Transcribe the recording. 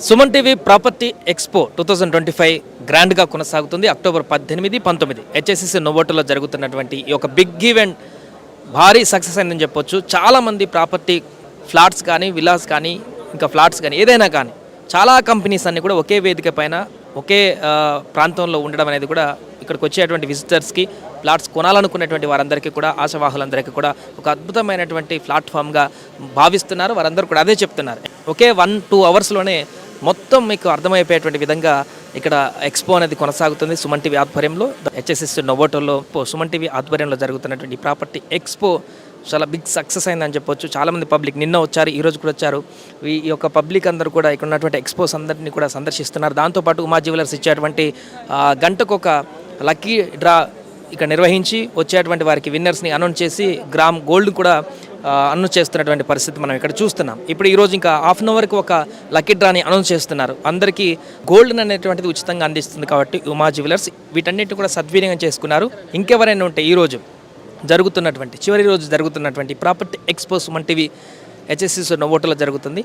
Suman TV property expo 2025 గ్రాండ్గా కొనసాగుతుంది. October 18, 19 HSCC నోవోటోలో జరుగుతున్నటువంటి ఈ యొక్క బిగ్ ఈవెంట్ భారీ సక్సెస్ అయిందని చెప్పొచ్చు. చాలామంది ప్రాపర్టీ ఫ్లాట్స్ కానీ విలాస్ కానీ ఇంకా ఫ్లాట్స్ కానీ ఏదైనా కానీ చాలా కంపెనీస్ అన్నీ కూడా ఒకే వేదిక పైన ఒకే ప్రాంతంలో ఉండడం అనేది కూడా ఇక్కడికి వచ్చేటువంటి విజిటర్స్కి ఫ్లాట్స్ కొనాలనుకునేటువంటి వారందరికీ కూడా ఆశావాహులందరికీ కూడా ఒక అద్భుతమైనటువంటి ప్లాట్ఫామ్గా భావిస్తున్నారు. వారందరూ కూడా అదే చెప్తున్నారు. ఒకే 1-2 అవర్స్లోనే మొత్తం మీకు అర్థమైపోయేటువంటి విధంగా ఇక్కడ ఎక్స్పో అనేది కొనసాగుతుంది. సుమన్ టీవీ ఆధ్వర్యంలో హెచ్ఎస్సిసి నోవోటోలో సుమన్ టీవీ ఆధ్వర్యంలో జరుగుతున్నటువంటి ప్రాపర్టీ ఎక్స్పో చాలా బిగ్ సక్సెస్ అయిందని చెప్పొచ్చు. చాలామంది పబ్లిక్ నిన్న వచ్చారు, ఈరోజు కూడా వచ్చారు. ఈ యొక్క పబ్లిక్ అందరూ కూడా ఇక్కడ ఉన్నటువంటి ఎక్స్పోస్ అందరినీ కూడా సందర్శిస్తున్నారు. దాంతోపాటు ఉమా జ్యువెలర్స్ ఇచ్చేటువంటి గంటకు ఒక లక్కీ డ్రా ఇక్కడ నిర్వహించి వచ్చేటువంటి వారికి విన్నర్స్ని అనౌన్స్ చేసి గ్రామ్ గోల్డ్ కూడా అనౌన్స్ చేస్తున్నటువంటి పరిస్థితి మనం ఇక్కడ చూస్తున్నాం. ఇప్పుడు ఈరోజు ఇంకా హాఫ్ అన్ అవర్కి ఒక లక్కీ డ్రాని అనౌన్స్ చేస్తున్నారు. అందరికీ గోల్డ్ అనేటువంటిది ఉచితంగా అందిస్తుంది కాబట్టి ఉమా జ్యువెలర్స్ వీటన్నిటిని కూడా సద్వినియోగం చేసుకున్నారు. ఇంకెవరైనా ఉంటే ఈరోజు చివరి రోజు జరుగుతున్నటువంటి property expo Suman TV HSCC నోవోటోలో జరుగుతుంది.